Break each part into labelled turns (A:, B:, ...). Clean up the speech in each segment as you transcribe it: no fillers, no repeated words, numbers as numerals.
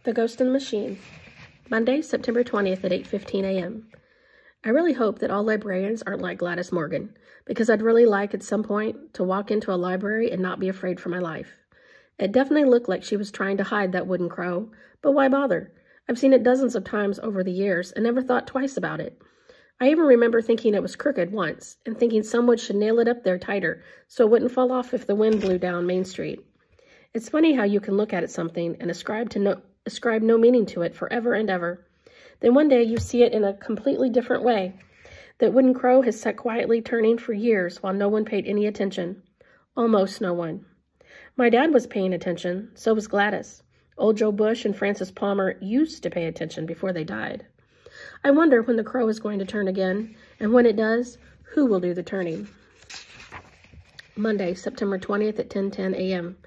A: The Ghost in the Machine, Monday, September 20th at 8:15 a.m. I really hope that all librarians aren't like Gladys Morgan, because I'd really like at some point to walk into a library and not be afraid for my life. It definitely looked like she was trying to hide that wooden crow, but why bother? I've seen it dozens of times over the years and never thought twice about it. I even remember thinking it was crooked once, and thinking someone should nail it up there tighter so it wouldn't fall off if the wind blew down Main Street. It's funny how you can look at something and ascribe no meaning to it forever and ever. Then one day you see it in a completely different way. That wooden crow has sat quietly turning for years while no one paid any attention. Almost no one. My dad was paying attention, so was Gladys. Old Joe Bush and Francis Palmer used to pay attention before they died. I wonder when the crow is going to turn again, and when it does, who will do the turning? Monday, September 20th at 10:10 a.m.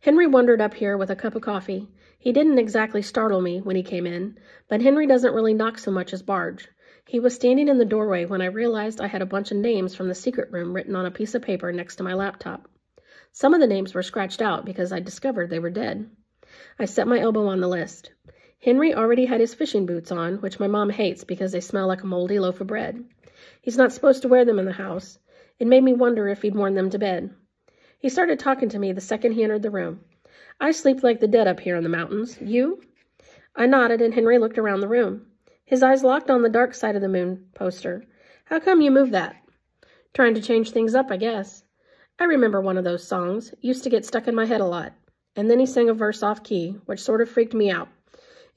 A: Henry wandered up here with a cup of coffee. He didn't exactly startle me when he came in, but Henry doesn't really knock so much as barge. He was standing in the doorway when I realized I had a bunch of names from the secret room written on a piece of paper next to my laptop. Some of the names were scratched out because I discovered they were dead. I set my elbow on the list. Henry already had his fishing boots on, which my mom hates because they smell like a moldy loaf of bread. He's not supposed to wear them in the house. It made me wonder if he'd worn them to bed. He started talking to me the second he entered the room. I sleep like the dead up here in the mountains. You? I nodded, and Henry looked around the room. His eyes locked on the Dark Side of the Moon poster. How come you moved that? Trying to change things up, I guess. I remember one of those songs. Used to get stuck in my head a lot. And then he sang a verse off key, which sort of freaked me out.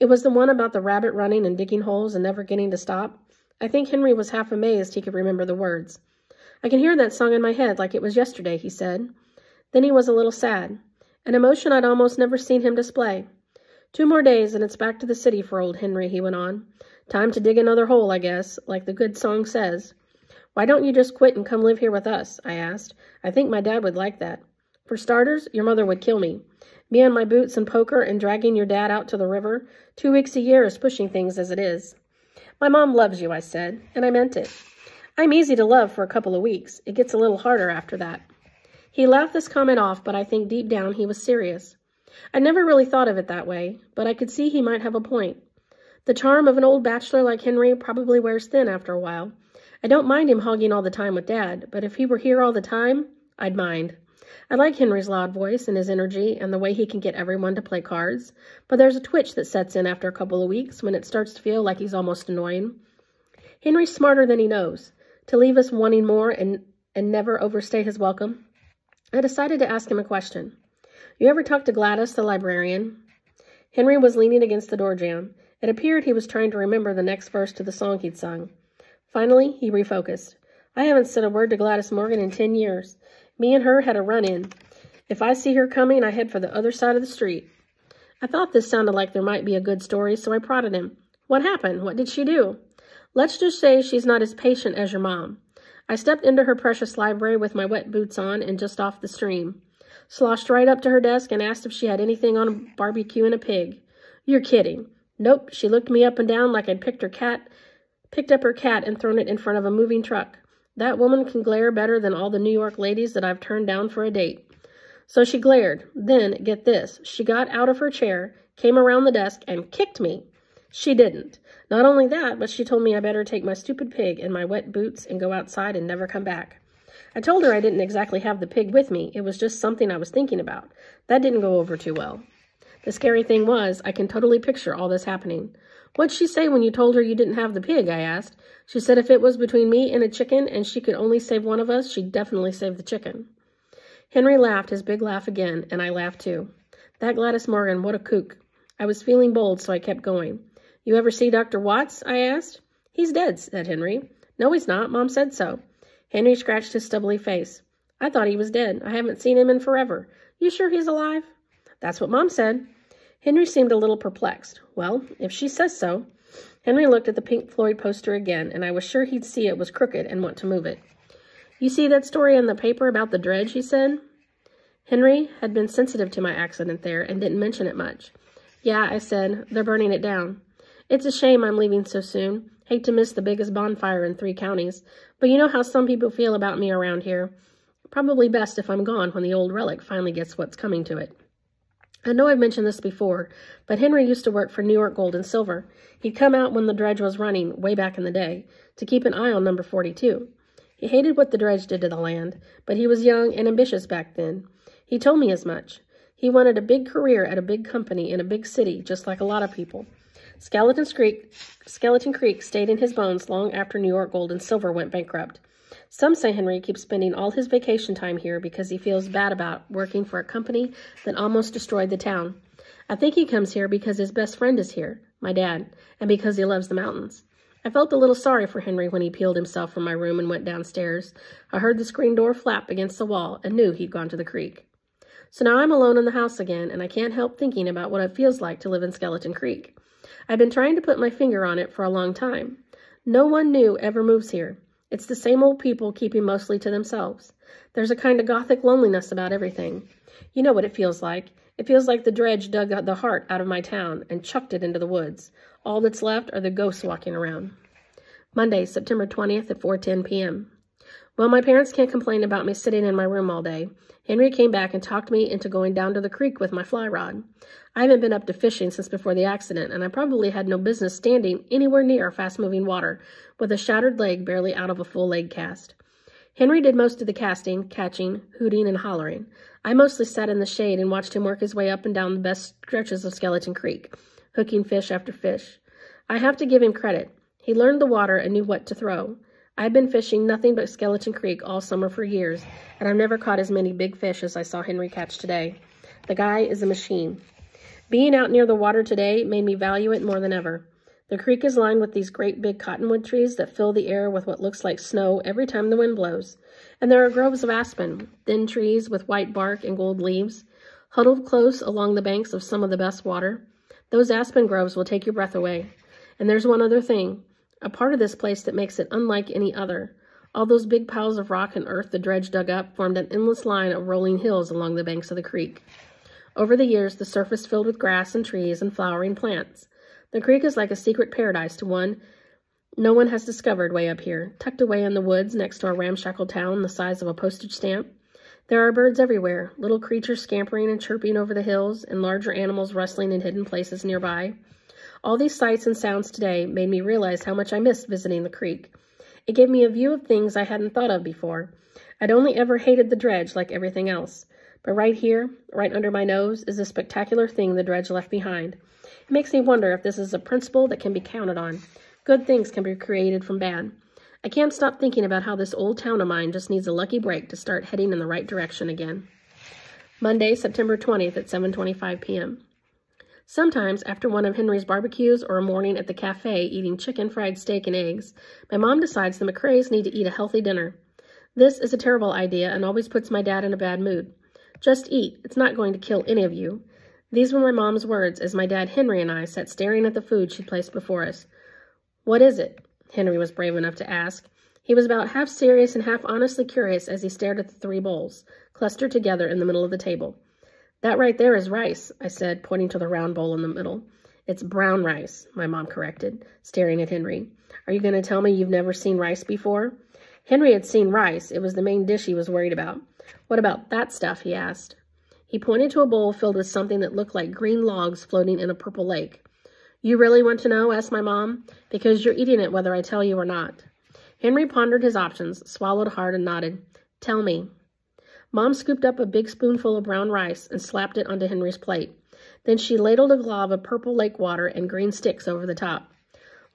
A: It was the one about the rabbit running and digging holes and never getting to stop. I think Henry was half amazed he could remember the words. I can hear that song in my head like it was yesterday, he said. Then he was a little sad. An emotion I'd almost never seen him display. 2 more days and it's back to the city for old Henry, he went on. Time to dig another hole, I guess, like the good song says. Why don't you just quit and come live here with us? I asked. I think my dad would like that. For starters, your mother would kill me. Me on my boots and poker and dragging your dad out to the river. 2 weeks a year is pushing things as it is. My mom loves you, I said, and I meant it. I'm easy to love for a couple of weeks. It gets a little harder after that. He laughed this comment off, but I think deep down he was serious. I never really thought of it that way, but I could see he might have a point. The charm of an old bachelor like Henry probably wears thin after a while. I don't mind him hogging all the time with Dad, but if he were here all the time, I'd mind. I like Henry's loud voice and his energy and the way he can get everyone to play cards, but there's a twitch that sets in after a couple of weeks when it starts to feel like he's almost annoying. Henry's smarter than he knows. To leave us wanting more and never overstay his welcome, I decided to ask him a question. You ever talk to Gladys, the librarian? Henry was leaning against the door jamb. It appeared he was trying to remember the next verse to the song he'd sung. Finally, he refocused. I haven't said a word to Gladys Morgan in 10 years. Me and her had a run-in. If I see her coming, I head for the other side of the street. I thought this sounded like there might be a good story, so I prodded him. What happened? What did she do? Let's just say she's not as patient as your mom. I stepped into her precious library with my wet boots on and just off the stream. Sloshed right up to her desk and asked if she had anything on a barbecue and a pig. You're kidding. Nope, she looked me up and down like I'd picked up her cat and thrown it in front of a moving truck. That woman can glare better than all the New York ladies that I've turned down for a date. So she glared. Then, get this, she got out of her chair, came around the desk, and kicked me. She didn't. Not only that, but she told me I better take my stupid pig and my wet boots and go outside and never come back. I told her I didn't exactly have the pig with me. It was just something I was thinking about. That didn't go over too well. The scary thing was, I can totally picture all this happening. What'd she say when you told her you didn't have the pig? I asked. She said if it was between me and a chicken and she could only save one of us, she'd definitely save the chicken. Henry laughed his big laugh again, and I laughed too. That Gladys Morgan, what a kook. I was feeling bold, so I kept going. You ever see Dr. Watts? I asked. He's dead, said Henry. No, he's not. Mom said so. Henry scratched his stubbly face. I thought he was dead. I haven't seen him in forever. You sure he's alive? That's what Mom said. Henry seemed a little perplexed. Well, if she says so. Henry looked at the Pink Floyd poster again, and I was sure he'd see it was crooked and want to move it. You see that story in the paper about the dredge, he said. Henry had been sensitive to my accident there and didn't mention it much. Yeah, I said, they're burning it down. It's a shame I'm leaving so soon. Hate to miss the biggest bonfire in 3 counties. But you know how some people feel about me around here. Probably best if I'm gone when the old relic finally gets what's coming to it. I know I've mentioned this before, but Henry used to work for New York Gold and Silver. He'd come out when the dredge was running, way back in the day, to keep an eye on number 42. He hated what the dredge did to the land, but he was young and ambitious back then. He told me as much. He wanted a big career at a big company in a big city, just like a lot of people. Skeleton Creek stayed in his bones long after New York Gold and Silver went bankrupt. Some say Henry keeps spending all his vacation time here because he feels bad about working for a company that almost destroyed the town. I think he comes here because his best friend is here, my dad, and because he loves the mountains. I felt a little sorry for Henry when he peeled himself from my room and went downstairs. I heard the screen door flap against the wall and knew he'd gone to the creek. So now I'm alone in the house again, and I can't help thinking about what it feels like to live in Skeleton Creek. I've been trying to put my finger on it for a long time. No one new ever moves here. It's the same old people keeping mostly to themselves. There's a kind of gothic loneliness about everything. You know what it feels like. It feels like the dredge dug the heart out of my town and chucked it into the woods. All that's left are the ghosts walking around. Monday, September 20th at 4:10 p.m. Well, my parents can't complain about me sitting in my room all day. Henry came back and talked me into going down to the creek with my fly rod. I haven't been up to fishing since before the accident, and I probably had no business standing anywhere near fast-moving water with a shattered leg barely out of a full leg cast. Henry did most of the casting, catching, hooting, and hollering. I mostly sat in the shade and watched him work his way up and down the best stretches of Skeleton Creek, hooking fish after fish. I have to give him credit. He learned the water and knew what to throw. I've been fishing nothing but Skeleton Creek all summer for years, and I've never caught as many big fish as I saw Henry catch today. The guy is a machine. Being out near the water today made me value it more than ever. The creek is lined with these great big cottonwood trees that fill the air with what looks like snow every time the wind blows. And there are groves of aspen, thin trees with white bark and gold leaves, huddled close along the banks of some of the best water. Those aspen groves will take your breath away. And there's one other thing, a part of this place that makes it unlike any other. All those big piles of rock and earth the dredge dug up formed an endless line of rolling hills along the banks of the creek. Over the years, the surface filled with grass and trees and flowering plants. The creek is like a secret paradise to one no one has discovered way up here, tucked away in the woods next to a ramshackle town the size of a postage stamp. There are birds everywhere, little creatures scampering and chirping over the hills, and larger animals rustling in hidden places nearby. All these sights and sounds today made me realize how much I missed visiting the creek. It gave me a view of things I hadn't thought of before. I'd only ever hated the dredge like everything else. But right here, right under my nose, is a spectacular thing the dredge left behind. It makes me wonder if this is a principle that can be counted on. Good things can be created from bad. I can't stop thinking about how this old town of mine just needs a lucky break to start heading in the right direction again. Monday, September 20th at 7:25 p.m. Sometimes, after one of Henry's barbecues or a morning at the cafe eating chicken, fried steak, and eggs, my mom decides the McCrays need to eat a healthy dinner. This is a terrible idea and always puts my dad in a bad mood. Just eat. It's not going to kill any of you. These were my mom's words as my dad Henry and I sat staring at the food she placed before us. What is it? Henry was brave enough to ask. He was about half serious and half honestly curious as he stared at the 3 bowls, clustered together in the middle of the table. That right there is rice, I said, pointing to the round bowl in the middle. It's brown rice, my mom corrected, staring at Henry. Are you going to tell me you've never seen rice before? Henry had seen rice. It was the main dish he was worried about. What about that stuff, he asked. He pointed to a bowl filled with something that looked like green logs floating in a purple lake. You really want to know? Asked my mom. Because you're eating it whether I tell you or not. Henry pondered his options, swallowed hard, and nodded. Tell me. Mom scooped up a big spoonful of brown rice and slapped it onto Henry's plate. Then she ladled a glob of purple lake water and green sticks over the top.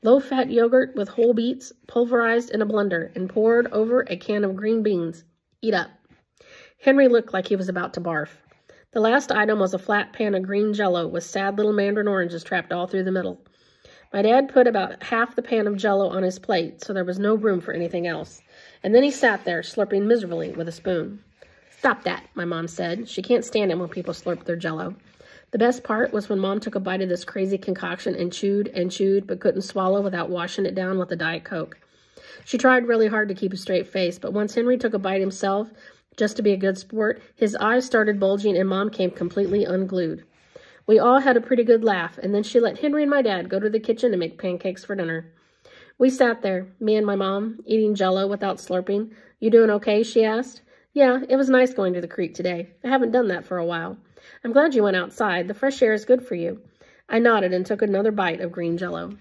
A: Low-fat yogurt with whole beets pulverized in a blender and poured over a can of green beans. Eat up. Henry looked like he was about to barf. The last item was a flat pan of green Jell-O with sad little mandarin oranges trapped all through the middle. My dad put about half the pan of Jell-O on his plate, so there was no room for anything else. And then he sat there, slurping miserably with a spoon. Stop that, my mom said. She can't stand it when people slurp their Jell-O. The best part was when Mom took a bite of this crazy concoction and chewed, but couldn't swallow without washing it down with a Diet Coke. She tried really hard to keep a straight face, but once Henry took a bite himself, just to be a good sport, his eyes started bulging and Mom came completely unglued. We all had a pretty good laugh, and then she let Henry and my dad go to the kitchen to make pancakes for dinner. We sat there, me and my mom, eating Jell-O without slurping. You doing okay? She asked. Yeah, it was nice going to the creek today. I haven't done that for a while. I'm glad you went outside. The fresh air is good for you. I nodded and took another bite of green jello.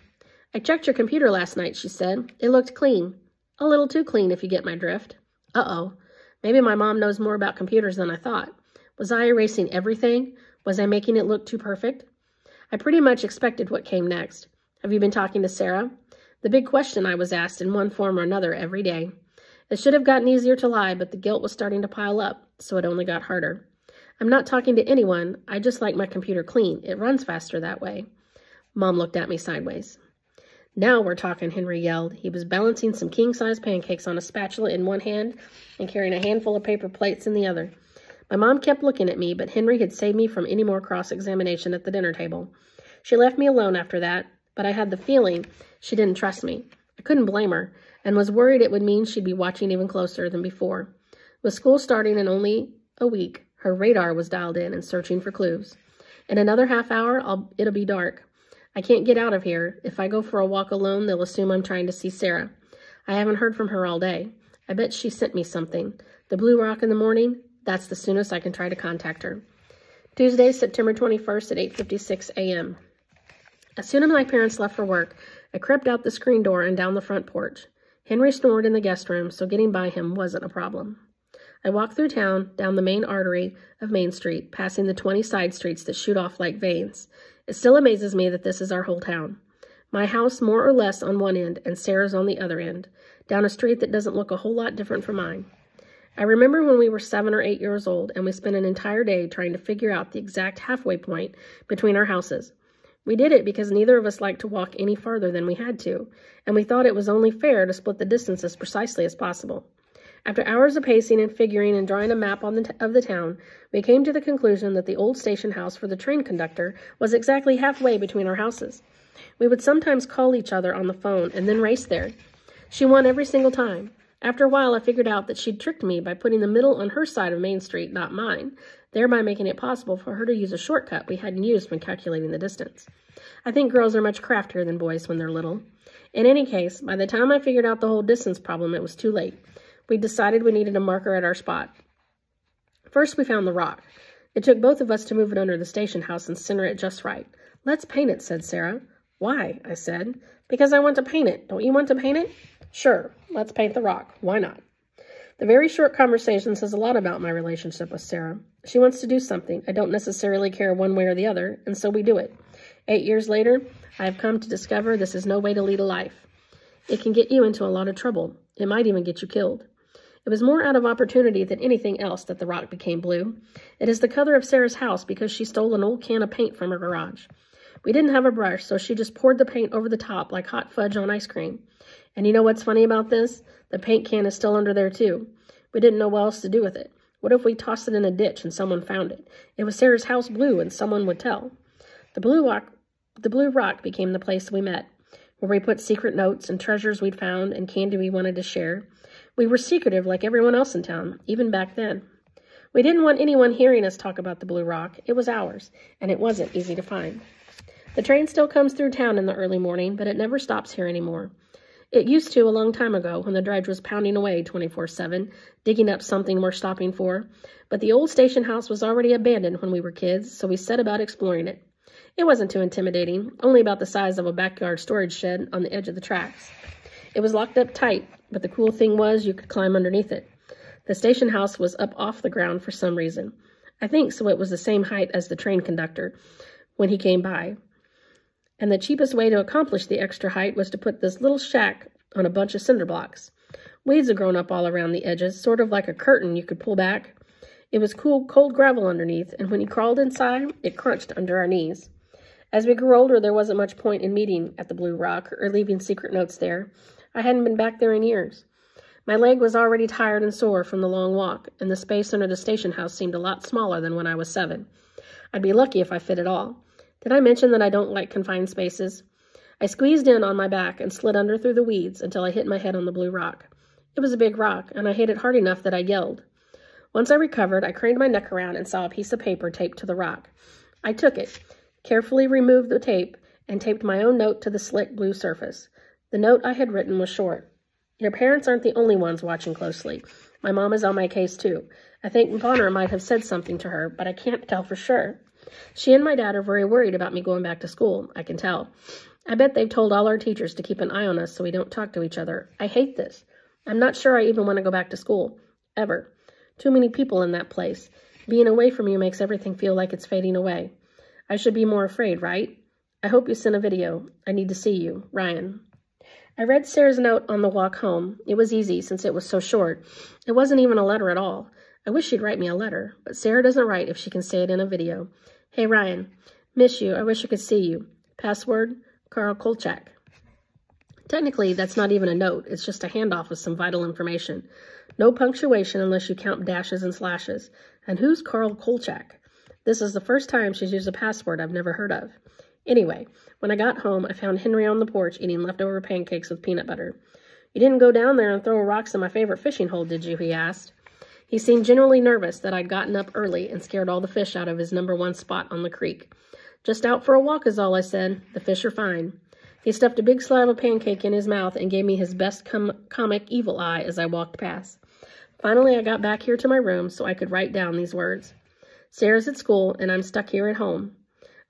A: I checked your computer last night, she said. It looked clean. A little too clean, if you get my drift. Uh-oh. Maybe my mom knows more about computers than I thought. Was I erasing everything? Was I making it look too perfect? I pretty much expected what came next. Have you been talking to Sarah? The big question I was asked in one form or another every day. It should have gotten easier to lie, but the guilt was starting to pile up, so it only got harder. I'm not talking to anyone. I just like my computer clean. It runs faster that way. Mom looked at me sideways. Now we're talking, Henry yelled. He was balancing some king-size pancakes on a spatula in one hand and carrying a handful of paper plates in the other. My mom kept looking at me, but Henry had saved me from any more cross-examination at the dinner table. She left me alone after that, but I had the feeling she didn't trust me. I couldn't blame her, and was worried it would mean she'd be watching even closer than before. With school starting in only a week, her radar was dialed in and searching for clues. In another half hour, it'll be dark. I can't get out of here. If I go for a walk alone, they'll assume I'm trying to see Sarah. I haven't heard from her all day. I bet she sent me something. The Blue Rock in the morning? That's the soonest I can try to contact her. Tuesday, September 21st at 8:56 a.m. As soon as my parents left for work, I crept out the screen door and down the front porch. Henry snored in the guest room, so getting by him wasn't a problem. I walked through town, down the main artery of Main Street, passing the 20 side streets that shoot off like veins. It still amazes me that this is our whole town. My house more or less on one end and Sarah's on the other end, down a street that doesn't look a whole lot different from mine. I remember when we were 7 or 8 years old and we spent an entire day trying to figure out the exact halfway point between our houses. We did it because neither of us liked to walk any farther than we had to, and we thought it was only fair to split the distance as precisely as possible. After hours of pacing and figuring and drawing a map of the town, we came to the conclusion that the old station house for the train conductor was exactly halfway between our houses. We would sometimes call each other on the phone and then race there. She won every single time. After a while, I figured out that she'd tricked me by putting the middle on her side of Main Street, not mine, thereby making it possible for her to use a shortcut we hadn't used when calculating the distance. I think girls are much craftier than boys when they're little. In any case, by the time I figured out the whole distance problem, it was too late. We decided we needed a marker at our spot. First, we found the rock. It took both of us to move it under the station house and center it just right. Let's paint it, said Sarah. Why? I said. Because I want to paint it. Don't you want to paint it? Sure, let's paint the rock. Why not? The very short conversation says a lot about my relationship with Sarah. She wants to do something. I don't necessarily care one way or the other, and so we do it. 8 years later, I have come to discover this is no way to lead a life. It can get you into a lot of trouble. It might even get you killed. It was more out of opportunity than anything else that the rock became blue. It is the color of Sarah's house because she stole an old can of paint from her garage. We didn't have a brush, so she just poured the paint over the top like hot fudge on ice cream. And you know what's funny about this? The paint can is still under there too. We didn't know what else to do with it. What if we tossed it in a ditch and someone found it? It was Sarah's house blue and someone would tell. The Blue Rock became the place we met, where we put secret notes and treasures we'd found and candy we wanted to share. We were secretive like everyone else in town, even back then. We didn't want anyone hearing us talk about the Blue Rock. It was ours, and it wasn't easy to find. The train still comes through town in the early morning, but it never stops here anymore. It used to a long time ago when the dredge was pounding away 24/7, digging up something worth stopping for. But the old station house was already abandoned when we were kids, so we set about exploring it. It wasn't too intimidating, only about the size of a backyard storage shed on the edge of the tracks. It was locked up tight, but the cool thing was you could climb underneath it. The station house was up off the ground for some reason. I think so it was the same height as the train conductor when he came by. And the cheapest way to accomplish the extra height was to put this little shack on a bunch of cinder blocks. Weeds had grown up all around the edges, sort of like a curtain you could pull back. It was cool, cold gravel underneath, and when he crawled inside, it crunched under our knees. As we grew older, there wasn't much point in meeting at the Blue Rock or leaving secret notes there. I hadn't been back there in years. My leg was already tired and sore from the long walk, and the space under the station house seemed a lot smaller than when I was 7. I'd be lucky if I fit at all. Did I mention that I don't like confined spaces? I squeezed in on my back and slid under through the weeds until I hit my head on the Blue Rock. It was a big rock, and I hit it hard enough that I yelled. Once I recovered, I craned my neck around and saw a piece of paper taped to the rock. I took it, carefully removed the tape, and taped my own note to the slick blue surface. The note I had written was short. Your parents aren't the only ones watching closely. My mom is on my case, too. I think Bonner might have said something to her, but I can't tell for sure. She and my dad are very worried about me going back to school, I can tell. I bet they've told all our teachers to keep an eye on us so we don't talk to each other. I hate this. I'm not sure I even want to go back to school. Ever. Too many people in that place. Being away from you makes everything feel like it's fading away. I should be more afraid, right? I hope you sent a video. I need to see you. Ryan. I read Sarah's note on the walk home. It was easy since it was so short. It wasn't even a letter at all. I wish she'd write me a letter, but Sarah doesn't write if she can say it in a video. Hey, Ryan. Miss you. I wish I could see you. Password, Carl Kolchak. Technically, that's not even a note. It's just a handoff with some vital information. No punctuation unless you count dashes and slashes. And who's Carl Kolchak? This is the first time she's used a password I've never heard of. Anyway, when I got home, I found Henry on the porch eating leftover pancakes with peanut butter. You didn't go down there and throw rocks in my favorite fishing hole, did you? He asked. He seemed genuinely nervous that I'd gotten up early and scared all the fish out of his #1 spot on the creek. Just out for a walk is all I said. The fish are fine. He stuffed a big slab of pancake in his mouth and gave me his best comic evil eye as I walked past. Finally, I got back here to my room so I could write down these words. Sarah's at school, and I'm stuck here at home.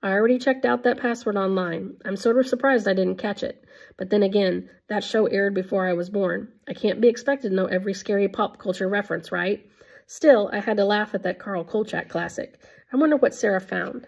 A: I already checked out that password online. I'm sort of surprised I didn't catch it. But then again, that show aired before I was born. I can't be expected to know every scary pop culture reference, right? Still, I had to laugh at that Carl Kolchak classic. I wonder what Sarah found.